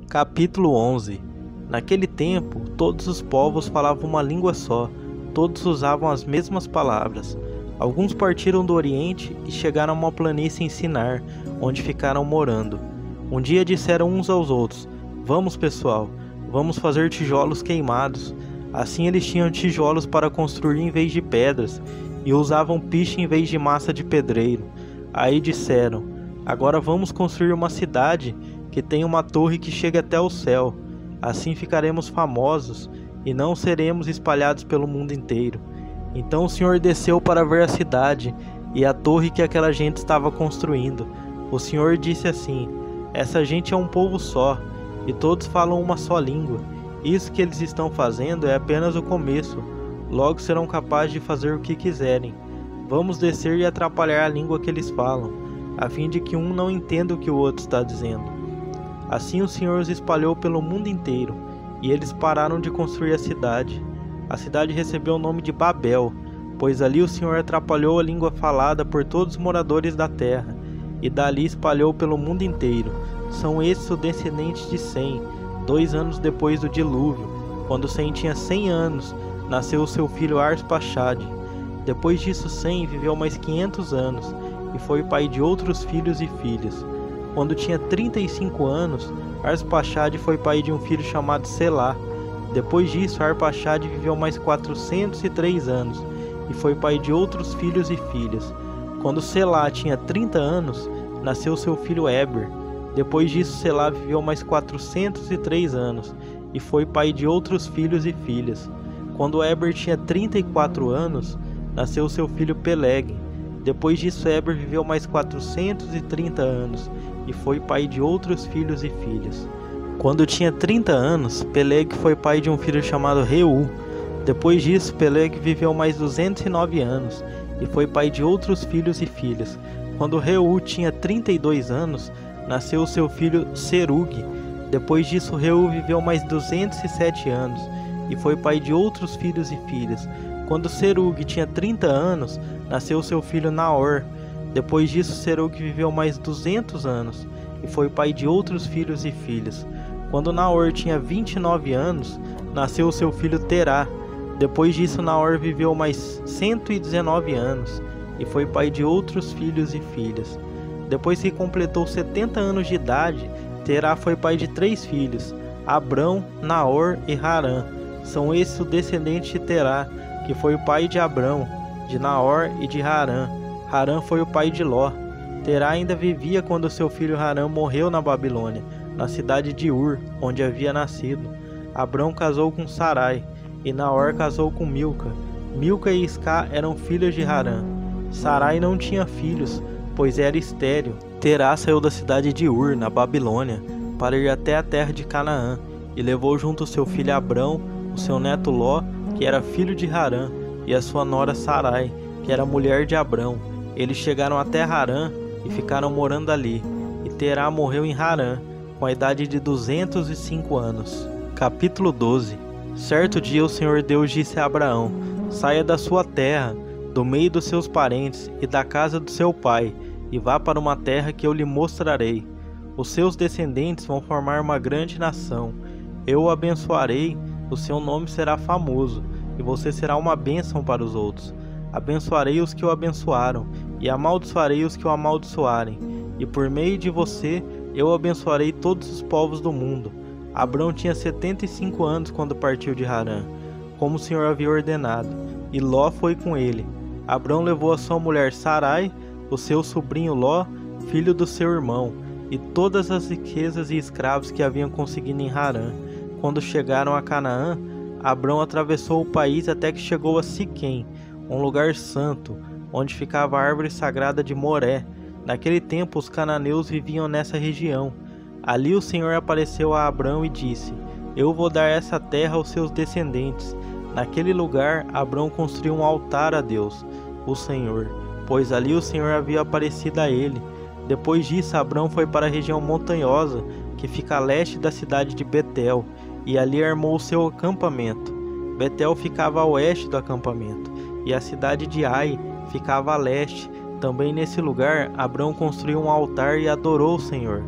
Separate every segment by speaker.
Speaker 1: Capítulo 11. Naquele tempo, todos os povos falavam uma língua só, todos usavam as mesmas palavras. Alguns partiram do Oriente e chegaram a uma planície em Sinar, onde ficaram morando. Um dia disseram uns aos outros: "Vamos, pessoal, vamos fazer tijolos queimados." Assim eles tinham tijolos para construir em vez de pedras, e usavam piche em vez de massa de pedreiro. Aí disseram: "Agora vamos construir uma cidade que tem uma torre que chega até o céu. Assim ficaremos famosos e não seremos espalhados pelo mundo inteiro." Então o Senhor desceu para ver a cidade e a torre que aquela gente estava construindo. O Senhor disse assim: "Essa gente é um povo só, e todos falam uma só língua. Isso que eles estão fazendo é apenas o começo. Logo serão capazes de fazer o que quiserem. Vamos descer e atrapalhar a língua que eles falam, a fim de que um não entenda o que o outro está dizendo." Assim o Senhor os espalhou pelo mundo inteiro, e eles pararam de construir a cidade. A cidade recebeu o nome de Babel, pois ali o Senhor atrapalhou a língua falada por todos os moradores da terra, e dali espalhou pelo mundo inteiro. São esses os descendentes de Sem. 2 anos depois do dilúvio, quando Sem tinha 100 anos, nasceu o seu filho Arpachade. Depois disso Sem viveu mais 500 anos, e foi pai de outros filhos e filhas. Quando tinha 35 anos, Arpachade foi pai de um filho chamado Selá. Depois disso, Arpachade viveu mais 403 anos, e foi pai de outros filhos e filhas. Quando Selá tinha 30 anos, nasceu seu filho Eber. Depois disso, Selá viveu mais 403 anos, e foi pai de outros filhos e filhas. Quando Eber tinha 34 anos, nasceu seu filho Peleg. Depois disso, Eber viveu mais 430 anos, e foi pai de outros filhos e filhas. Quando tinha 30 anos, Peleg foi pai de um filho chamado Reu. Depois disso, Peleg viveu mais 209 anos, e foi pai de outros filhos e filhas. Quando Reu tinha 32 anos, nasceu seu filho Serug. Depois disso, Reu viveu mais 207 anos, e foi pai de outros filhos e filhas. Quando Serug tinha 30 anos, nasceu seu filho Naor. Depois disso, Serug viveu mais 200 anos, e foi pai de outros filhos e filhas. Quando Naor tinha 29 anos, nasceu seu filho Terá. Depois disso, Naor viveu mais 119 anos, e foi pai de outros filhos e filhas. Depois que completou 70 anos de idade, Terá foi pai de 3 filhos, Abrão, Naor e Harã. São esses os descendentes de Terá, que foi o pai de Abrão, de Naor e de Harã. Harã foi o pai de Ló. Terá ainda vivia quando seu filho Harã morreu na Babilônia, na cidade de Ur, onde havia nascido. Abrão casou com Sarai, e Naor casou com Milca. Milca e Iscá eram filhos de Harã. Sarai não tinha filhos, pois era estéril. Terá saiu da cidade de Ur, na Babilônia, para ir até a terra de Canaã, e levou junto seu filho Abrão, o seu neto Ló, que era filho de Harã, e a sua nora Sarai, que era mulher de Abrão. Eles chegaram até Harã e ficaram morando ali, e Terá morreu em Harã, com a idade de 205 anos. Capítulo 12. Certo dia o Senhor Deus disse a Abraão: "Saia da sua terra, do meio dos seus parentes e da casa do seu pai, e vá para uma terra que eu lhe mostrarei. Os seus descendentes vão formar uma grande nação. Eu o abençoarei, o seu nome será famoso, e você será uma bênção para os outros. Abençoarei os que o abençoaram, e amaldiçoarei os que o amaldiçoarem. E por meio de você, eu abençoarei todos os povos do mundo." Abrão tinha 75 anos quando partiu de Harã, como o Senhor havia ordenado, e Ló foi com ele. Abrão levou a sua mulher Sarai, o seu sobrinho Ló, filho do seu irmão, e todas as riquezas e escravos que haviam conseguido em Harã. Quando chegaram a Canaã, Abrão atravessou o país até que chegou a Siquém, um lugar santo, onde ficava a árvore sagrada de Moré. Naquele tempo os cananeus viviam nessa região. Ali o Senhor apareceu a Abrão e disse: "Eu vou dar essa terra aos seus descendentes." Naquele lugar, Abrão construiu um altar a Deus, o Senhor, pois ali o Senhor havia aparecido a ele. Depois disso, Abrão foi para a região montanhosa, que fica a leste da cidade de Betel, e ali armou o seu acampamento. Betel ficava a oeste do acampamento, e a cidade de Ai ficava a leste. Também nesse lugar, Abrão construiu um altar e adorou o Senhor.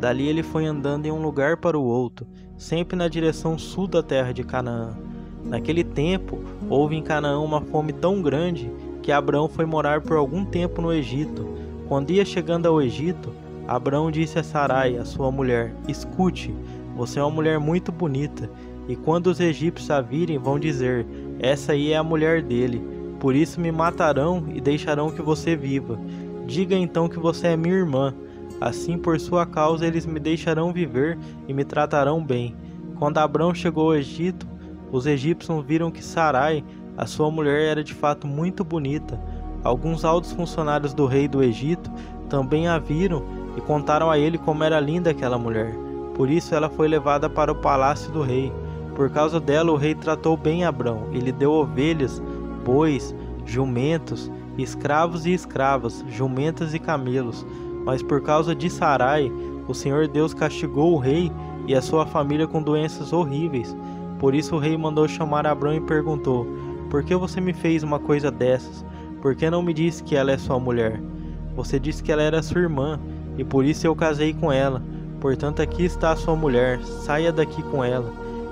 Speaker 1: Dali ele foi andando em um lugar para o outro, sempre na direção sul da terra de Canaã. Naquele tempo, houve em Canaã uma fome tão grande que Abrão foi morar por algum tempo no Egito. Quando ia chegando ao Egito, Abrão disse a Sarai, a sua mulher: escute, você é uma mulher muito bonita, e quando os egípcios a virem, vão dizer: essa aí é a mulher dele. Por isso me matarão e deixarão que você viva. Diga então que você é minha irmã. Assim, por sua causa, eles me deixarão viver e me tratarão bem. Quando Abrão chegou ao Egito, os egípcios viram que Sarai, a sua mulher, era de fato muito bonita. Alguns altos funcionários do rei do Egito também a viram e contaram a ele como era linda aquela mulher. Por isso ela foi levada para o palácio do rei. Por causa dela o rei tratou bem Abrão e lhe deu ovelhas, bois, jumentos, escravos e escravas, jumentas e camelos. Mas por causa de Sarai, o Senhor Deus castigou o rei e a sua família com doenças horríveis. Por isso o rei mandou chamar Abrão e perguntou: por que você me fez uma coisa dessas? Por que não me disse que ela é sua mulher? Você disse que ela era sua irmã, e por isso eu casei com ela. Portanto, aqui está a sua mulher, saia daqui com ela.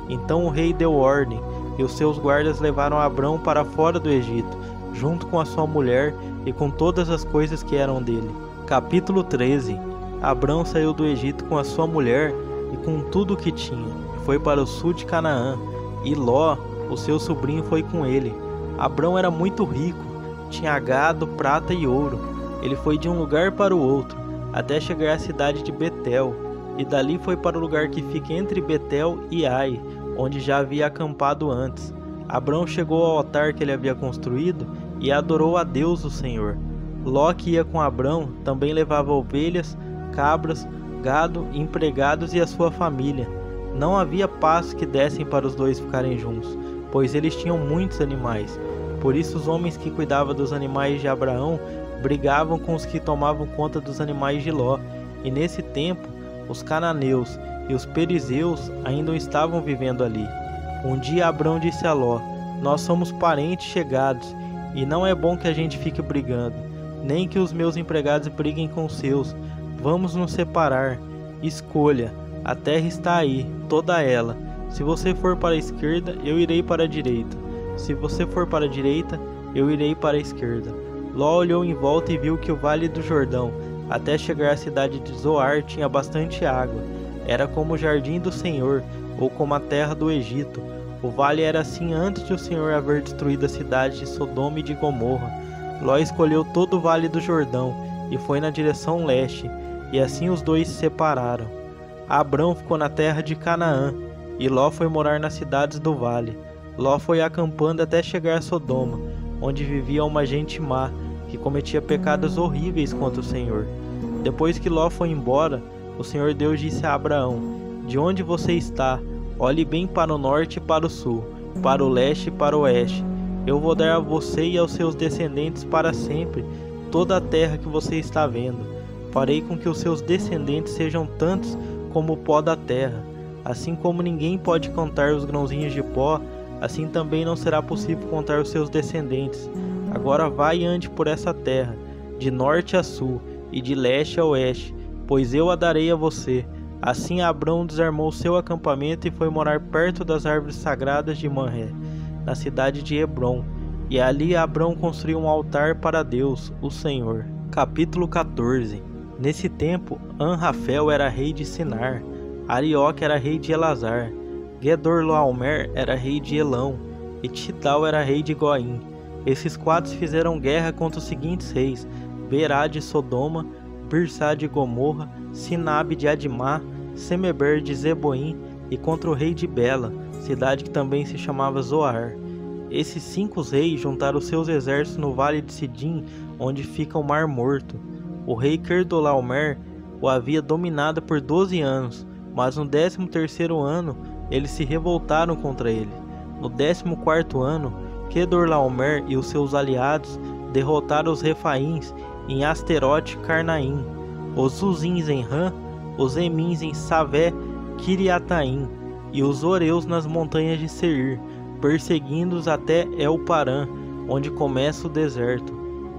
Speaker 1: Então o rei deu ordem, e os seus guardas levaram Abrão para fora do Egito, junto com a sua mulher e com todas as coisas que eram dele. Capítulo 13. Abrão saiu do Egito com a sua mulher e com tudo o que tinha, e foi para o sul de Canaã, e Ló, o seu sobrinho, foi com ele. Abrão era muito rico, tinha gado, prata e ouro. Ele foi de um lugar para o outro, até chegar à cidade de Betel, e dali foi para o lugar que fica entre Betel e Ai, onde já havia acampado antes. Abrão chegou ao altar que ele havia construído e adorou a Deus, o Senhor. Ló, que ia com Abrão, também levava ovelhas, cabras, gado, empregados e a sua família. Não havia pasto que dessem para os dois ficarem juntos, pois eles tinham muitos animais. Por isso os homens que cuidavam dos animais de Abraão brigavam com os que tomavam conta dos animais de Ló. E nesse tempo, os cananeus e os perizeus ainda estavam vivendo ali. Um dia Abrão disse a Ló: nós somos parentes chegados, e não é bom que a gente fique brigando, nem que os meus empregados briguem com os seus. Vamos nos separar. Escolha, a terra está aí, toda ela. Se você for para a esquerda, eu irei para a direita. Se você for para a direita, eu irei para a esquerda. Ló olhou em volta e viu que o vale do Jordão, até chegar à cidade de Zoar, tinha bastante água. Era como o jardim do Senhor, ou como a terra do Egito. O vale era assim antes de o Senhor haver destruído a cidade de Sodoma e de Gomorra. Ló escolheu todo o vale do Jordão e foi na direção leste, e assim os dois se separaram. Abrão ficou na terra de Canaã, e Ló foi morar nas cidades do vale. Ló foi acampando até chegar a Sodoma, onde vivia uma gente má, que cometia pecados horríveis contra o Senhor. Depois que Ló foi embora, o Senhor Deus disse a Abraão: de onde você está? Olhe bem para o norte e para o sul, para o leste e para o oeste. Eu vou dar a você e aos seus descendentes para sempre toda a terra que você está vendo. Farei com que os seus descendentes sejam tantos como o pó da terra. Assim como ninguém pode contar os grãozinhos de pó, assim também não será possível contar os seus descendentes. Agora vai e ande por essa terra, de norte a sul e de leste a oeste, pois eu a darei a você. Assim Abrão desarmou seu acampamento e foi morar perto das árvores sagradas de Manré, na cidade de Hebrom, e ali Abrão construiu um altar para Deus, o Senhor. Capítulo 14. Nesse tempo, Anrafel era rei de Sinar, Arioque era rei de Elazar, Gedorlaomer era rei de Elão, e Tidal era rei de Goim. Esses quatro fizeram guerra contra os seguintes reis: Berá de Sodoma, Birsá de Gomorra, Sinabe de Admá, Semeber de Zeboim, e contra o rei de Bela, cidade que também se chamava Zoar. Esses 5 reis juntaram seus exércitos no vale de Sidim, onde fica o Mar Morto. O rei Kedorlaomer o havia dominado por 12 anos, mas no 13º ano eles se revoltaram contra ele. No 14º ano, Kedorlaomer e os seus aliados derrotaram os Refaíns em Asterote Carnaim, os Zuzins em Ram, os Emins em Savé Kiriataim e os Oreus nas montanhas de Seir, perseguindo-os até El-Parã, onde começa o deserto.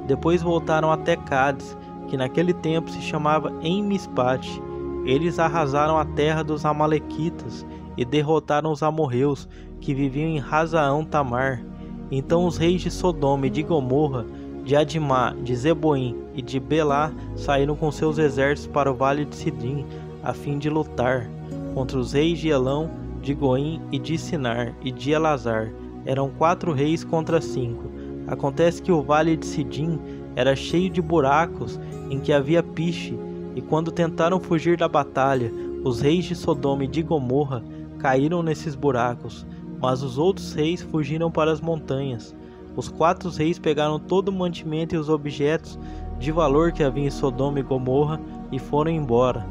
Speaker 1: Depois voltaram até Cádiz, que naquele tempo se chamava En-Mispate, Eles arrasaram a terra dos amalequitas e derrotaram os amorreus que viviam em Hazaão Tamar. Então os reis de Sodoma e de Gomorra, de Adimá, de Zeboim e de Belá saíram com seus exércitos para o vale de Sidim, a fim de lutar contra os reis de Elão, de Goim e de Sinar e de Elazar. Eram 4 reis contra 5. Acontece que o vale de Sidim era cheio de buracos em que havia piche, e quando tentaram fugir da batalha, os reis de Sodoma e de Gomorra caíram nesses buracos, mas os outros reis fugiram para as montanhas. Os 4 reis pegaram todo o mantimento e os objetos de valor que havia em Sodoma e Gomorra e foram embora.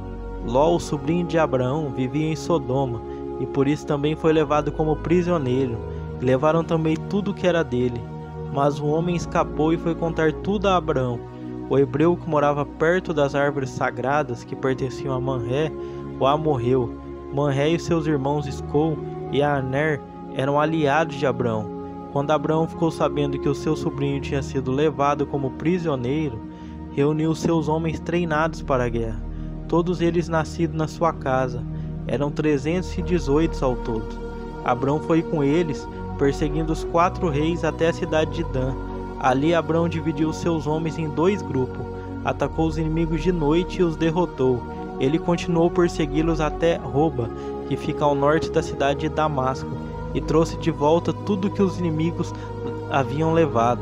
Speaker 1: Ló, o sobrinho de Abraão, vivia em Sodoma, e por isso também foi levado como prisioneiro. Levaram também tudo o que era dele. Mas o homem escapou e foi contar tudo a Abraão. O hebreu que morava perto das árvores sagradas que pertenciam a Manré o amorreu. Manré e seus irmãos Escol e Aner eram aliados de Abraão. Quando Abraão ficou sabendo que o seu sobrinho tinha sido levado como prisioneiro, reuniu seus homens treinados para a guerra, todos eles nascidos na sua casa. Eram 318 ao todo. Abraão foi com eles, perseguindo os 4 reis até a cidade de Dan. Ali Abraão dividiu seus homens em 2 grupos, atacou os inimigos de noite e os derrotou. Ele continuou persegui-los até Roba, que fica ao norte da cidade de Damasco, e trouxe de volta tudo que os inimigos haviam levado.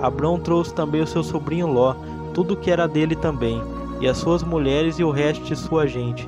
Speaker 1: Abraão trouxe também o seu sobrinho Ló, tudo que era dele também, e as suas mulheres e o resto de sua gente.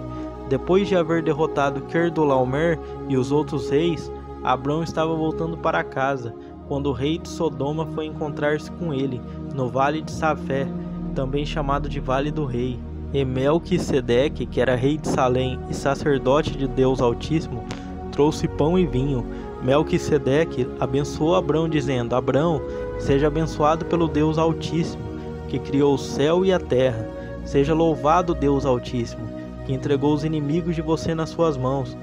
Speaker 1: Depois de haver derrotado Querdolaomer e os outros reis, Abraão estava voltando para casa, quando o rei de Sodoma foi encontrar-se com ele, no vale de Safé, também chamado de Vale do Rei. E Melquisedeque, que era rei de Salém e sacerdote de Deus Altíssimo, trouxe pão e vinho. Melquisedeque abençoou Abraão, dizendo: Abraão, seja abençoado pelo Deus Altíssimo, que criou o céu e a terra. Seja louvado Deus Altíssimo, que entregou os inimigos de você nas suas mãos.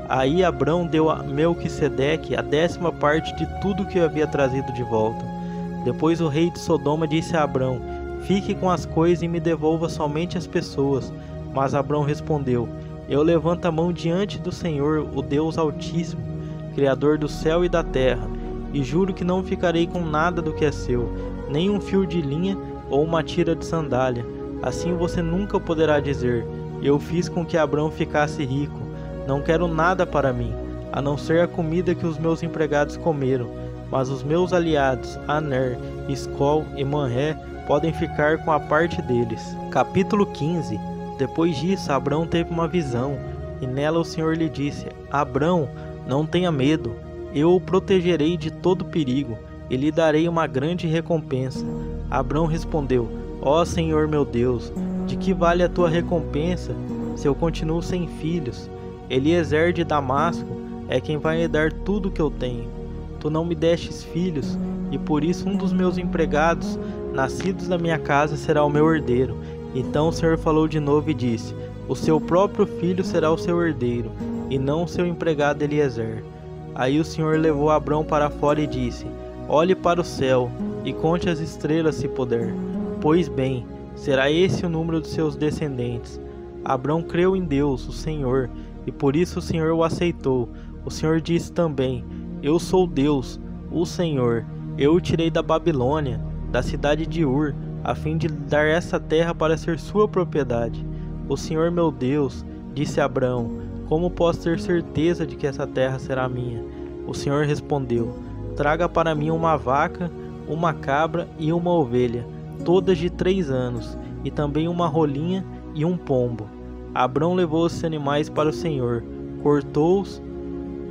Speaker 1: Aí Abraão deu a Melquisedeque a 10ª parte de tudo que havia trazido de volta. Depois o rei de Sodoma disse a Abraão: Fique com as coisas e me devolva somente as pessoas. Mas Abraão respondeu: Eu levanto a mão diante do Senhor, o Deus Altíssimo, Criador do céu e da terra, e juro que não ficarei com nada do que é seu, nem um fio de linha ou uma tira de sandália. Assim você nunca poderá dizer: Eu fiz com que Abraão ficasse rico. Não quero nada para mim, a não ser a comida que os meus empregados comeram, mas os meus aliados, Aner, Escol e Manré, podem ficar com a parte deles. Capítulo 15. Depois disso, Abraão teve uma visão, e nela o Senhor lhe disse: Abraão, não tenha medo, eu o protegerei de todo perigo, e lhe darei uma grande recompensa. Abraão respondeu: Ó Senhor meu Deus, de que vale a tua recompensa, se eu continuo sem filhos? Eliezer de Damasco é quem vai me dar tudo o que eu tenho. Tu não me destes filhos, e por isso um dos meus empregados, nascidos da minha casa, será o meu herdeiro. Então o Senhor falou de novo e disse: O seu próprio filho será o seu herdeiro, e não o seu empregado Eliezer. Aí o Senhor levou Abraão para fora e disse: Olhe para o céu, e conte as estrelas se puder. Pois bem, será esse o número de seus descendentes. Abraão creu em Deus, o Senhor, e por isso o Senhor o aceitou. O Senhor disse também: Eu sou Deus, o Senhor. Eu o tirei da Babilônia, da cidade de Ur, a fim de lhe dar essa terra para ser sua propriedade. O Senhor meu Deus, disse Abraão: Como posso ter certeza de que essa terra será minha? O Senhor respondeu: Traga para mim uma vaca, uma cabra e uma ovelha, todas de 3 anos, e também uma rolinha e um pombo. Abraão levou esses animais para o Senhor, cortou-os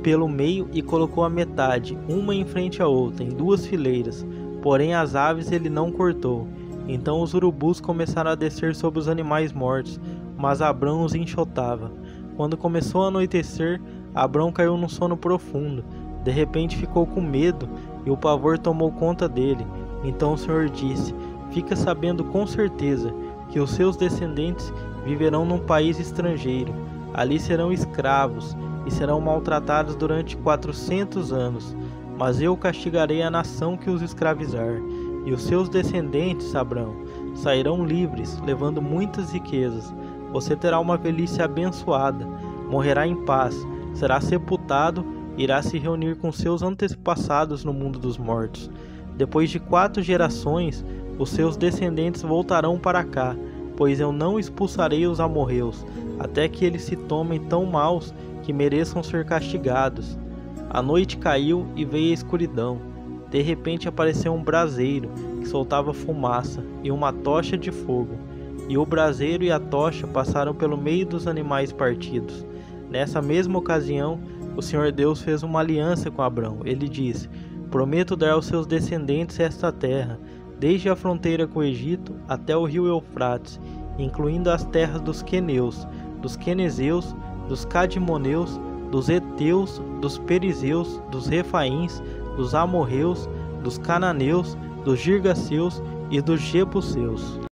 Speaker 1: pelo meio e colocou a metade, uma em frente à outra, em 2 fileiras. Porém as aves ele não cortou. Então os urubus começaram a descer sobre os animais mortos, mas Abraão os enxotava. Quando começou a anoitecer, Abraão caiu num sono profundo. De repente ficou com medo, e o pavor tomou conta dele. Então o Senhor disse: Fica sabendo com certeza que os seus descendentes viverão num país estrangeiro. Ali serão escravos e serão maltratados durante 400 anos. Mas eu castigarei a nação que os escravizar, e os seus descendentes, Abraão, sairão livres, levando muitas riquezas. Você terá uma velhice abençoada, morrerá em paz, será sepultado, irá se reunir com seus antepassados no mundo dos mortos. Depois de 4 gerações, os seus descendentes voltarão para cá, pois eu não expulsarei os amorreus, até que eles se tomem tão maus que mereçam ser castigados. A noite caiu e veio a escuridão. De repente apareceu um braseiro que soltava fumaça e uma tocha de fogo. E o braseiro e a tocha passaram pelo meio dos animais partidos. Nessa mesma ocasião, o Senhor Deus fez uma aliança com Abrão. Ele disse: prometo dar aos seus descendentes esta terra, desde a fronteira com o Egito até o rio Eufrates, incluindo as terras dos queneus, dos quenezeus, dos cadimoneus, dos heteus, dos perizeus, dos refaíns, dos amorreus, dos cananeus, dos girgaceus e dos jebuseus.